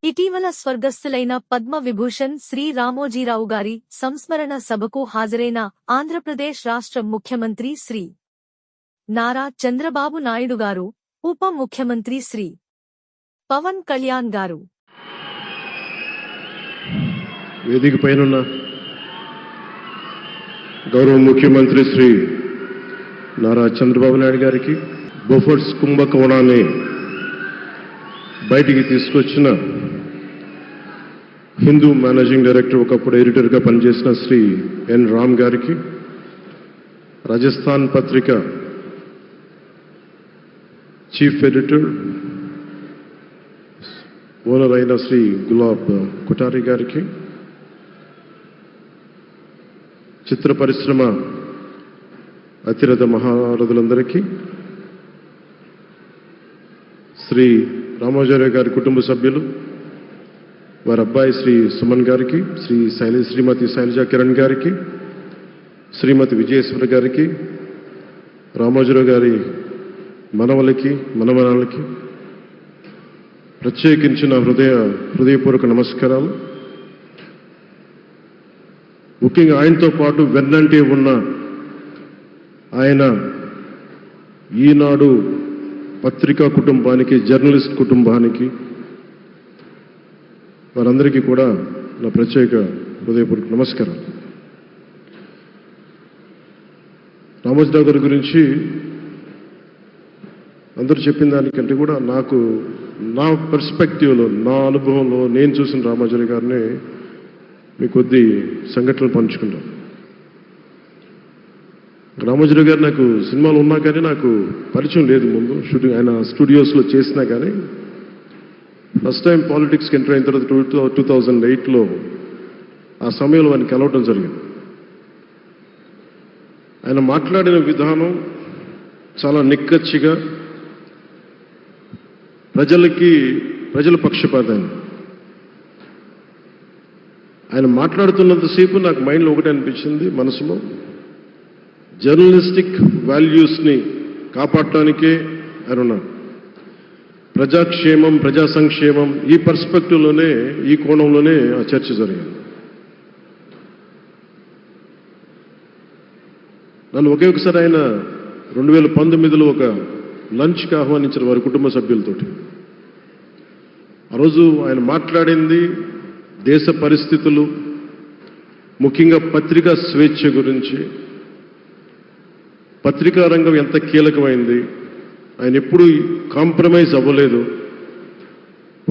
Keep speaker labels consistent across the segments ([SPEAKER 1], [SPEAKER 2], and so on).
[SPEAKER 1] ఇటీవల స్వర్గస్థులైన పద్మ విభూషణ్ శ్రీ రామోజీరావు గారి సంస్మరణ సభకు హాజరైన ఆంధ్రప్రదేశ్ రాష్ట్ర ముఖ్యమంత్రి శ్రీ నారా చంద్రబాబు నాయుడు గారు, ఉప ముఖ్యమంత్రి శ్రీ పవన్ కళ్యాణ్ గారు,
[SPEAKER 2] వేదిక పైనున్న గౌరవ ముఖ్యమంత్రి శ్రీ నారా చంద్రబాబు నాయుడు గారికి, బొఫర్స్ కుంభకోణాన్ని బయటికి తీసుకొచ్చిన హిందూ మేనేజింగ్ డైరెక్టర్, ఒకప్పుడు ఎడిటర్గా పనిచేసిన శ్రీ ఎన్ రామ్ గారికి, రాజస్థాన్ పత్రిక చీఫ్ ఎడిటర్ ఓనర్ అయిన శ్రీ గులాబ్ కుటారి గారికి, చిత్ర పరిశ్రమ అతిరథ మహారథులందరికీ, శ్రీ రామోజీరావు గారి కుటుంబ సభ్యులు, వారి అబ్బాయి శ్రీ సుమన్ గారికి, శ్రీమతి శైలజా కిరణ్ గారికి, శ్రీమతి విజయేశ్వరి గారికి, రామోజీరావు గారి మనవలకి మనమనాలకి ప్రత్యేకించిన హృదయపూర్వక నమస్కారాలు. ముఖ్యంగా ఆయనతో పాటు వెన్నంటే ఉన్న ఆయన ఈనాడు పత్రికా కుటుంబానికి, జర్నలిస్ట్ కుటుంబానికి, వారందరికీ కూడా నా ప్రత్యేక హృదయపూర్వక నమస్కారం. రామోజీరావు గారి గురించి అందరూ చెప్పిన దానికంటే కూడా నాకు నా పర్స్పెక్టివ్లో, నా అనుభవంలో నేను చూసిన రామోజీరావు గారిని మీ కొద్ది సంఘటనలు పంచుకుంటాను. రామోజీరావు గారు నాకు సినిమాలు ఉన్నా కానీ నాకు పరిచయం లేదు. ముందు షూటింగ్ ఆయన స్టూడియోస్లో చేసినా కానీ ఫస్ట్ టైం పాలిటిక్స్కి ఎంటర్ అయిన తర్వాత 2008లో ఆ సమయంలో ఆయన కలవటం జరిగింది. ఆయన మాట్లాడిన విధానం చాలా నిక్కచ్చిగా, ప్రజల పక్షపాతాన్ని. ఆయన మాట్లాడుతున్నంతసేపు నాకు మైండ్లో ఒకటే అనిపించింది, మనసులో జర్నలిస్టిక్ వాల్యూస్ని కాపాడటానికే ఆయన ఉన్నాడు. ప్రజాక్షేమం, ప్రజా సంక్షేమం, ఈ పర్స్పెక్టివ్లోనే, ఈ కోణంలోనే ఆ చర్చ జరిగింది. నన్ను ఒకే ఒకసారి ఆయన 2019లో ఒక లంచ్కి ఆహ్వానించారు వారి కుటుంబ సభ్యులతోటి. ఆ రోజు ఆయన మాట్లాడింది దేశ పరిస్థితులు, ముఖ్యంగా పత్రికా స్వేచ్ఛ గురించి, పత్రికా రంగం ఎంత కీలకమైంది. ఆయన ఎప్పుడూ కాంప్రమైజ్ అవ్వలేదు.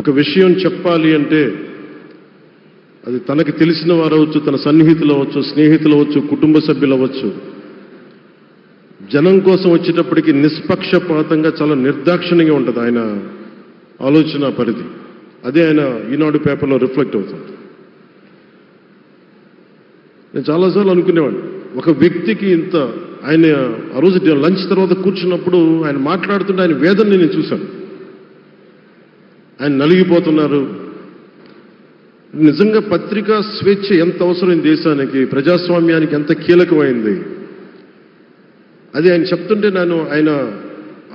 [SPEAKER 2] ఒక విషయం చెప్పాలి అంటే అది తనకి తెలిసిన వారు అవ్వచ్చు, తన సన్నిహితులు అవ్వచ్చు, స్నేహితులు అవ్వచ్చు, కుటుంబ సభ్యులు అవ్వచ్చు, జనం కోసం వచ్చేటప్పటికి నిష్పక్షపాతంగా చాలా నిర్దాక్షిణ్యంగా ఉంటుంది ఆయన ఆలోచన పరిధి. అదే ఆయన ఈనాడు పేపర్లో రిఫ్లెక్ట్ అవుతుంది. నేను చాలాసార్లు అనుకునేవాడిని, ఒక వ్యక్తికి ఇంత, ఆయన ఆ రోజు లంచ్ తర్వాత కూర్చున్నప్పుడు ఆయన మాట్లాడుతుంటే ఆయన వేదనని నేను చూశాను. ఆయన నలిగిపోతున్నారు. నిజంగా పత్రికా స్వేచ్ఛ ఎంత అవసరం దేశానికి, ప్రజాస్వామ్యానికి ఎంత కీలకమైంది, అది ఆయన చెప్తుంటే ఆయన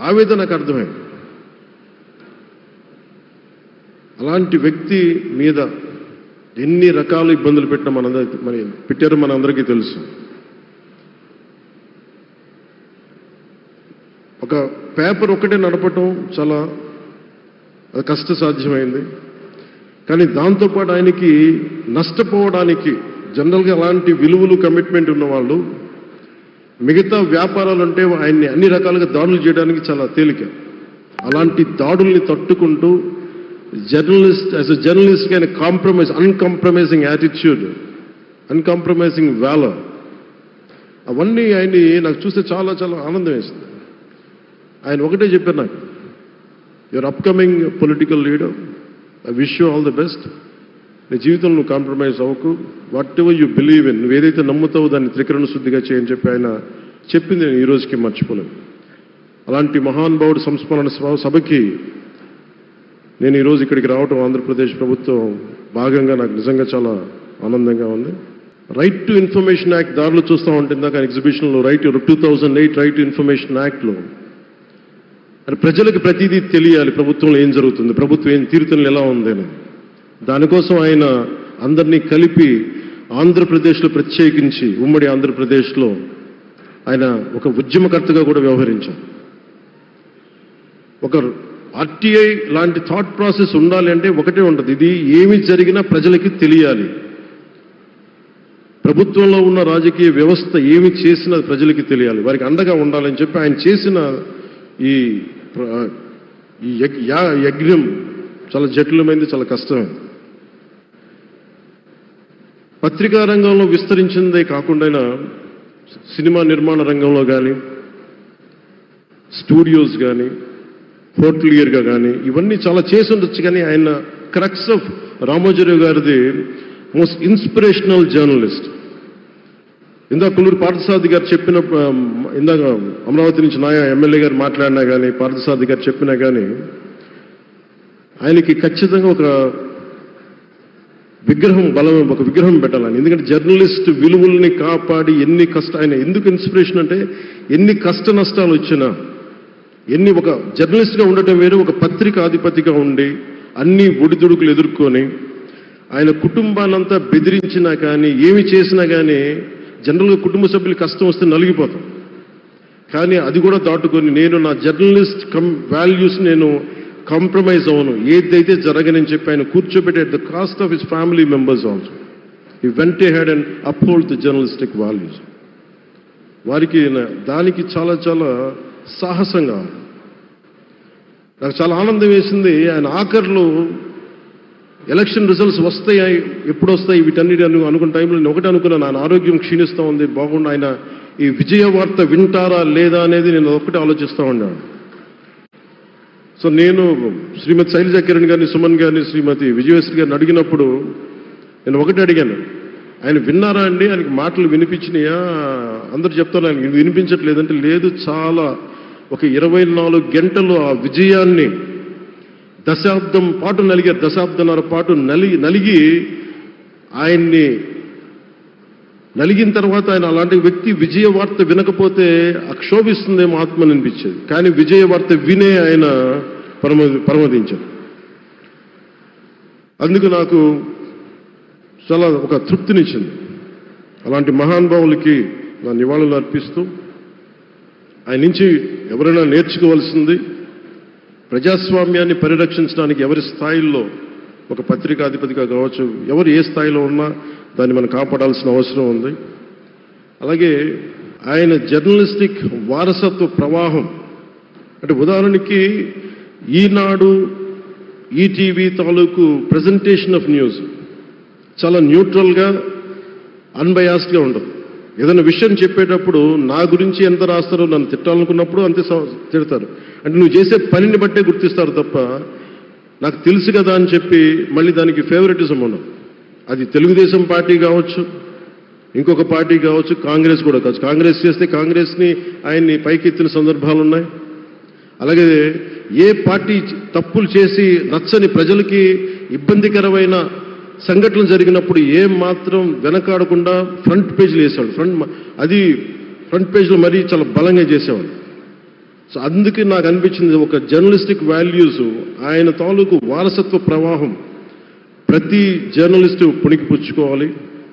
[SPEAKER 2] ఆవేదన నాకు అర్థమైంది. అలాంటి వ్యక్తి మీద ఎన్ని రకాల ఇబ్బందులు పెట్టారో మనందరికీ తెలుసు. ఒక పేపర్ ఒకటే నడపటం చాలా కష్టసాధ్యమైంది. కానీ దాంతోపాటు ఆయనకి నష్టపోవడానికి, జనరల్గా అలాంటి విలువలు, కమిట్మెంట్ ఉన్నవాళ్ళు మిగతా వ్యాపారాలు అంటే ఆయన్ని అన్ని రకాలుగా దాడులు చేయడానికి చాలా తేలిక. అలాంటి దాడుల్ని తట్టుకుంటూ యాజ్ ఎ జర్నలిస్ట్ ఆయన అన్కాంప్రమైజింగ్ యాటిట్యూడ్, అన్కాంప్రమైజింగ్ వాలర్, అవన్నీ ఆయన్ని నాకు చూస్తే చాలా చాలా ఆనందం వేసింది. ఆయన ఒకటే చెప్పారు నాకు, your upcoming political leader, I wish you all the best. నీ జీవితంలో నువ్వు కాంప్రమైజ్ అవ్వకు, what ever you believe in, నువ్వు ఏదైతే నమ్ముతావో దాన్ని త్రికరణ శుద్ధిగా చేయని చెప్పి ఆయన చెప్పింది నేను ఈ రోజుకి మర్చిపోలేను. అలాంటి మహానుభావుడు సంస్మరణ సభకి నేను ఈరోజు ఇక్కడికి రావటం ఆంధ్రప్రదేశ్ ప్రభుత్వం భాగంగా నాకు నిజంగా చాలా ఆనందంగా ఉంది. రైట్ టు ఇన్ఫర్మేషన్ యాక్ట్ దారిలో చూస్తూ ఉంటుంది దాకా ఎగ్జిబిషన్లో 2008 రైట్ టు ఇన్ఫర్మేషన్ యాక్ట్లో ప్రజలకు ప్రతిదీ తెలియాలి, ప్రభుత్వంలో ఏం జరుగుతుంది, ప్రభుత్వం ఏం తీరుతెన్నులు ఎలా ఉంది అని. దానికోసం ఆయన అందరినీ కలిపి ఆంధ్రప్రదేశ్లో ప్రత్యేకించి ఉమ్మడి ఆంధ్రప్రదేశ్లో ఆయన ఒక ఉద్యమకర్తగా కూడా వ్యవహరించారు. ఒక ఆర్టీఐ లాంటి థాట్ ప్రాసెస్ ఉండాలి అంటే ఒకటే ఉంటుంది, ఇది ఏమి జరిగినా ప్రజలకి తెలియాలి. ప్రభుత్వంలో ఉన్న రాజకీయ వ్యవస్థ ఏమి చేసినా ప్రజలకి తెలియాలి, వారికి అండగా ఉండాలని చెప్పి ఆయన చేసిన ఈ యజ్ఞం చాలా జటిలమైంది, చాలా కష్టమైంది. పత్రికా రంగంలో విస్తరించిందే కాకుండా సినిమా నిర్మాణ రంగంలో కానీ, స్టూడియోస్ కానీ, హోటలియర్గా కానీ ఇవన్నీ చాలా చేసి ఉండొచ్చు. కానీ ఆయన క్రక్స్ ఆఫ్ రామోజీరావు గారిది మోస్ట్ ఇన్స్పిరేషనల్ జర్నలిస్ట్. ఇందాక కొల్లూరు పార్థసారథి గారు చెప్పిన, ఇందాక అమరావతి నుంచి నాయ ఎమ్మెల్యే గారు మాట్లాడినా కానీ, పార్థసారథి గారు చెప్పినా కానీ ఆయనకి ఖచ్చితంగా ఒక విగ్రహం పెట్టాలని. ఎందుకంటే జర్నలిస్ట్ విలువల్ని కాపాడి ఆయన ఎందుకు ఇన్స్పిరేషన్ అంటే ఎన్ని కష్ట నష్టాలు వచ్చినా, ఒక జర్నలిస్ట్గా ఉండటం వేరు, ఒక పత్రిక అధిపతిగా ఉండి అన్ని ఒడిదుడుకులు ఎదుర్కొని ఆయన కుటుంబానంతా బెదిరించినా కానీ ఏమి చేసినా కానీ జనరల్గా కుటుంబ సభ్యులు కష్టం వస్తే నలిగిపోతాం. కానీ అది కూడా దాటుకొని నేను నా జర్నలిస్ట్ వాల్యూస్ నేను కాంప్రమైజ్ అవ్వను, ఏదైతే జరగనని చెప్పి ఆయన కూర్చోబెట్టి at the cost of his family members also he vent ahead and uphold the journalistic values. వారికి దానికి చాలా చాలా సాహసంగా నాకు చాలా ఆనందం వేసింది. ఆయన ఆఖర్లో ఎలక్షన్ రిజల్ట్స్ వస్తాయి, ఎప్పుడు వస్తాయి వీటన్నిటి అనుకున్న టైంలో నేను ఒకటి అనుకున్నాను, ఆయన ఆరోగ్యం క్షీణిస్తూ ఉంది, బాగుండు, ఆయన ఈ విజయ వార్త వింటారా లేదా అనేది నేను ఒకటి ఆలోచిస్తూ ఉన్నాను. సో నేను శ్రీమతి శైలజా కిరణ్ గారిని, సుమన్ గారిని, శ్రీమతి విజయశ్రీ గారిని అడిగినప్పుడు నేను ఒకటి అడిగాను, ఆయన విన్నారా అండి, ఆయనకి మాటలు వినిపించినాయా? అందరూ చెప్తాను ఆయన వినిపించట్లేదంటే లేదు, చాలా ఒక 24 గంటలు ఆ విజయాన్ని దశాబ్దం పాటు నలిగారు, దశాబ్దన్నర పాటు నలిగి ఆయన్ని నలిగిన తర్వాత ఆయన అలాంటి వ్యక్తి విజయ వార్త వినకపోతే అక్షోభిస్తుందేమో ఆత్మని అనిపించేది. కానీ విజయ వార్త వినే ఆయన పరమదించారు. అందుకు నాకు చాలా ఒక తృప్తినిచ్చింది. అలాంటి మహానుభావులకి నా నివాళులు అర్పిస్తూ ఆయన నుంచి ఎవరైనా నేర్చుకోవాల్సింది ప్రజాస్వామ్యాన్ని పరిరక్షించడానికి ఎవరి స్థాయిల్లో, ఒక పత్రికాధిపతిగా కావచ్చు, ఎవరు ఏ స్థాయిలో ఉన్నా దాన్ని మనం కాపాడాల్సిన అవసరం ఉంది. అలాగే ఆయన జర్నలిస్టిక్ వారసత్వ ప్రవాహం అంటే ఉదాహరణకి ఈనాడు, ఈటీవీ తాలూకు ప్రజెంటేషన్ ఆఫ్ న్యూస్ చాలా న్యూట్రల్గా, అన్బయాస్డ్గా ఉండదు. ఏదైనా విషయం చెప్పేటప్పుడు నా గురించి ఎంత రాస్తారో, నన్ను తిట్టాలనుకున్నప్పుడు అంతే తిడతారు. అంటే నువ్వు చేసే పనిని బట్టే గుర్తిస్తారు తప్ప నాకు తెలుసు కదా అని చెప్పి మళ్ళీ దానికి ఫేవరెటిజం ఉండదు. అది తెలుగుదేశం పార్టీ కావచ్చు, ఇంకొక పార్టీ కావచ్చు, కాంగ్రెస్ కూడా కావచ్చు. కాంగ్రెస్ చేస్తే కాంగ్రెస్ని ఆయన్ని పైకెత్తిన సందర్భాలు ఉన్నాయి. అలాగే ఏ పార్టీ తప్పులు చేసి నచ్చని ప్రజలకి ఇబ్బందికరమైన సంఘటనలు జరిగినప్పుడు ఏం మాత్రం వెనకాడకుండా ఫ్రంట్ పేజీలు వేసేవాడు. ఫ్రంట్ పేజ్లో మరీ చాలా బలంగా చేసేవాడు. సో అందుకే నాకు అనిపించింది ఒక జర్నలిస్టిక్ వాల్యూస్, ఆయన తాలూకు వారసత్వ ప్రవాహం ప్రతి జర్నలిస్టు పుణికిపుచ్చుకోవాలి,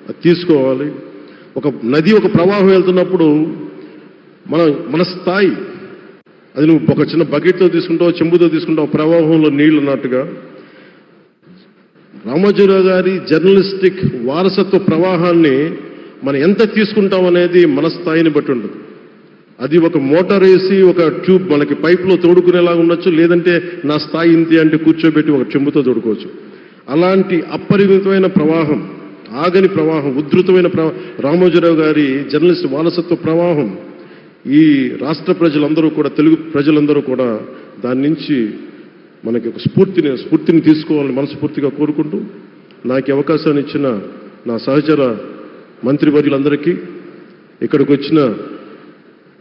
[SPEAKER 2] అది తీసుకోవాలి. ఒక నది ఒక ప్రవాహం వెళ్తున్నప్పుడు మన స్థాయి, అది నువ్వు ఒక చిన్న బకెట్తో తీసుకుంటావు, చెంబుతో తీసుకుంటావు, ప్రవాహంలో నీళ్లు అన్నట్టుగా రామోజీరావు గారి జర్నలిస్టిక్ వారసత్వ ప్రవాహాన్ని మనం ఎంత తీసుకుంటాం అనేది మన స్థాయిని బట్టి ఉంటుంది. అది ఒక మోటార్ వేసి ఒక ట్యూబ్ మనకి పైప్లో తోడుకునేలాగా ఉండొచ్చు, లేదంటే నా స్థాయి ఇంతే అంటే కూర్చోబెట్టి ఒక చెంబుతో తోడుకోవచ్చు. అలాంటి అపరిమితమైన ప్రవాహం, ఆగని ప్రవాహం, ఉధృతమైన రామోజీరావు గారి జర్నలిస్ట్ వారసత్వ ప్రవాహం ఈ రాష్ట్ర ప్రజలందరూ కూడా, తెలుగు ప్రజలందరూ కూడా దాని నుంచి మనకి ఒక స్ఫూర్తిని తీసుకోవాలని మనస్ఫూర్తిగా కోరుకుంటూ, నాకు అవకాశాన్ని ఇచ్చిన నా సహచర మంత్రివర్యులందరికీ, ఇక్కడికి వచ్చిన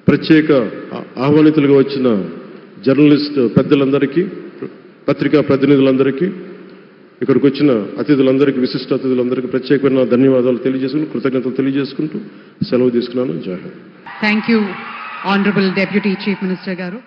[SPEAKER 2] ప్రత్యేక ఆహ్వానితులుగా వచ్చిన జర్నలిస్ట్ పెద్దలందరికీ, పత్రికా ప్రతినిధులందరికీ, ఇక్కడికి వచ్చిన అతిథులందరికీ, విశిష్ట అతిథులందరికీ ప్రత్యేకమైన ధన్యవాదాలు తెలియజేసుకుంటూ, కృతజ్ఞతలు తెలియజేసుకుంటూ సెలవు తీసుకున్నాను. జై Hind.
[SPEAKER 3] Thank you honourable deputy chief minister గారు.